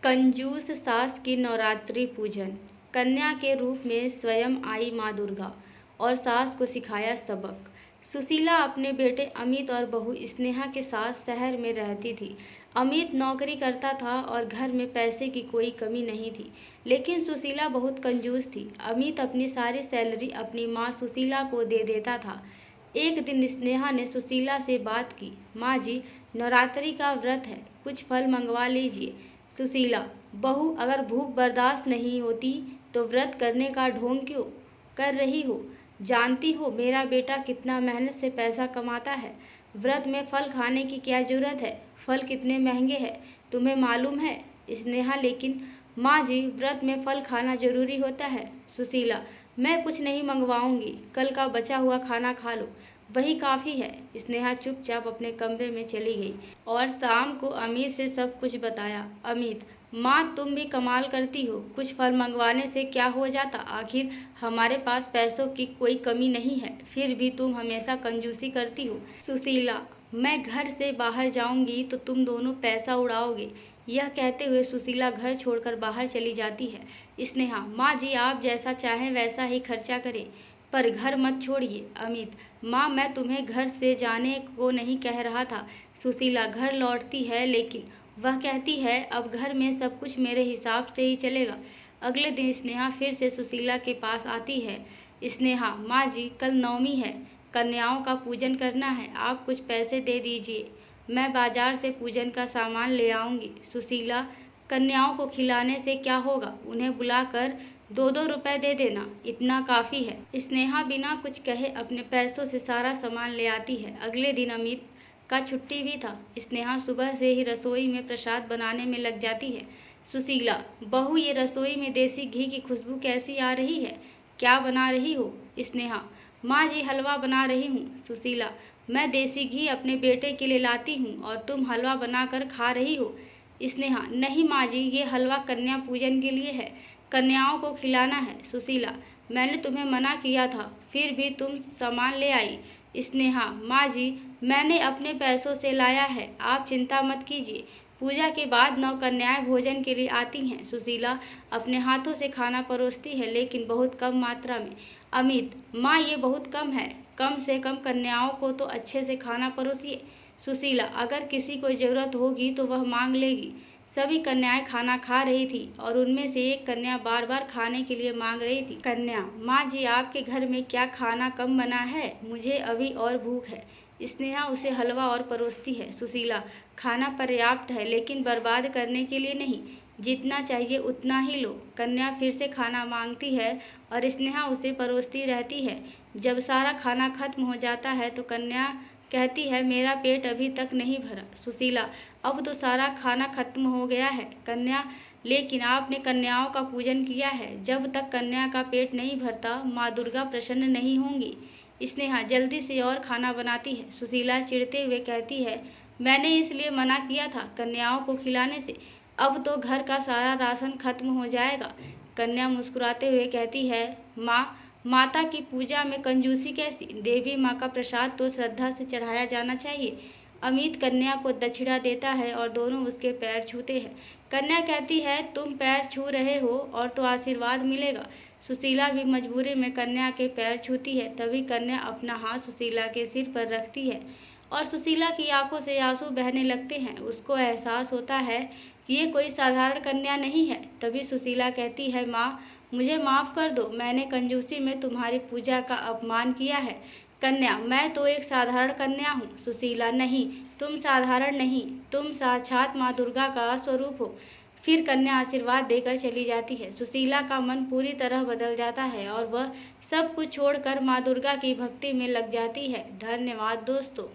कंजूस सास की नवरात्रि पूजन। कन्या के रूप में स्वयं आई माँ दुर्गा और सास को सिखाया सबक। सुशीला अपने बेटे अमित और बहू स्नेहा के साथ शहर में रहती थी। अमित नौकरी करता था और घर में पैसे की कोई कमी नहीं थी, लेकिन सुशीला बहुत कंजूस थी। अमित अपनी सारी सैलरी अपनी माँ सुशीला को दे देता था। एक दिन स्नेहा ने सुशीला से बात की, माँ जी, नवरात्रि का व्रत है, कुछ फल मंगवा लीजिए। सुशीला, बहू, अगर भूख बर्दाश्त नहीं होती तो व्रत करने का ढोंग क्यों कर रही हो? जानती हो मेरा बेटा कितना मेहनत से पैसा कमाता है। व्रत में फल खाने की क्या जरूरत है? फल कितने महंगे हैं, तुम्हें मालूम है? स्नेहा, लेकिन माँ जी, व्रत में फल खाना जरूरी होता है। सुशीला, मैं कुछ नहीं मंगवाऊंगी, कल का बचा हुआ खाना खा लो, वही काफ़ी है। स्नेहा चुपचाप अपने कमरे में चली गई और शाम को अमित से सब कुछ बताया। अमित, माँ तुम भी कमाल करती हो, कुछ फल मंगवाने से क्या हो जाता, आखिर हमारे पास पैसों की कोई कमी नहीं है, फिर भी तुम हमेशा कंजूसी करती हो। सुशीला, मैं घर से बाहर जाऊंगी तो तुम दोनों पैसा उड़ाओगे। यह कहते हुए सुशीला घर छोड़कर बाहर चली जाती है। स्नेहा, माँ जी, आप जैसा चाहें वैसा ही खर्चा करें, पर घर मत छोड़िए। अमित, माँ, मैं तुम्हें घर से जाने को नहीं कह रहा था। सुशीला घर लौटती है, लेकिन वह कहती है अब घर में सब कुछ मेरे हिसाब से ही चलेगा। अगले दिन स्नेहा फिर से सुशीला के पास आती है। स्नेहा, माँ जी, कल नवमी है, कन्याओं का पूजन करना है, आप कुछ पैसे दे दीजिए, मैं बाजार से पूजन का सामान ले आऊँगी। सुशीला, कन्याओं को खिलाने से क्या होगा, उन्हें बुलाकर 2-2 रुपए दे देना, इतना काफ़ी है। स्नेहा बिना कुछ कहे अपने पैसों से सारा सामान ले आती है। अगले दिन अमित का छुट्टी भी था। स्नेहा सुबह से ही रसोई में प्रसाद बनाने में लग जाती है। सुशीला, बहू, ये रसोई में देसी घी की खुशबू कैसी आ रही है, क्या बना रही हो? स्नेहा, माँ जी, हलवा बना रही हूँ। सुशीला, मैं देसी घी अपने बेटे के लिए लाती हूँ और तुम हलवा बनाकर खा रही हो। स्नेहा, नहीं माँ जी, ये हलवा कन्या पूजन के लिए है, कन्याओं को खिलाना है। सुशीला, मैंने तुम्हें मना किया था, फिर भी तुम सामान ले आई। स्नेहा, माँ जी, मैंने अपने पैसों से लाया है, आप चिंता मत कीजिए, पूजा के बाद 9 कन्याएं भोजन के लिए आती हैं। सुशीला अपने हाथों से खाना परोसती है, लेकिन बहुत कम मात्रा में। अमित, माँ, ये बहुत कम है, कम से कम कन्याओं को तो अच्छे से खाना परोसिए। सुशीला, अगर किसी को ज़रूरत होगी तो वह मांग लेगी। सभी कन्याएं खाना खा रही थी और उनमें से एक कन्या बार बार खाने के लिए मांग रही थी। कन्या, माँ जी, आपके घर में क्या खाना कम बना है, मुझे अभी और भूख है। स्नेहा उसे हलवा और परोसती है। सुशीला, खाना पर्याप्त है, लेकिन बर्बाद करने के लिए नहीं, जितना चाहिए उतना ही लो। कन्या फिर से खाना मांगती है और स्नेहा उसे परोसती रहती है। जब सारा खाना खत्म हो जाता है तो कन्या कहती है, मेरा पेट अभी तक नहीं भरा। सुशीला, अब तो सारा खाना खत्म हो गया है। कन्या, लेकिन आपने कन्याओं का पूजन किया है, जब तक कन्या का पेट नहीं भरता माँ दुर्गा प्रसन्न नहीं होंगी। स्नेहा जल्दी से और खाना बनाती है। सुशीला चिढ़ते हुए कहती है, मैंने इसलिए मना किया था कन्याओं को खिलाने से, अब तो घर का सारा राशन खत्म हो जाएगा। कन्या मुस्कुराते हुए कहती है, माँ, माता की पूजा में कंजूसी कैसी, देवी माँ का प्रसाद तो श्रद्धा से चढ़ाया जाना चाहिए। अमित कन्या को दक्षिणा देता है और दोनों उसके पैर छूते हैं। कन्या कहती है, तुम पैर छू रहे हो और तो आशीर्वाद मिलेगा। सुशीला भी मजबूरी में कन्या के पैर छूती है। तभी कन्या अपना हाथ सुशीला के सिर पर रखती है और सुशीला की आंखों से आंसू बहने लगते हैं। उसको एहसास होता है कि ये कोई साधारण कन्या नहीं है। तभी सुशीला कहती है, माँ, मुझे माफ़ कर दो, मैंने कंजूसी में तुम्हारी पूजा का अपमान किया है। कन्या, मैं तो एक साधारण कन्या हूँ। सुशीला, नहीं, तुम साधारण नहीं, तुम साक्षात माँ दुर्गा का स्वरूप हो। फिर कन्या आशीर्वाद देकर चली जाती है। सुशीला का मन पूरी तरह बदल जाता है और वह सब कुछ छोड़कर माँ दुर्गा की भक्ति में लग जाती है। धन्यवाद दोस्तों।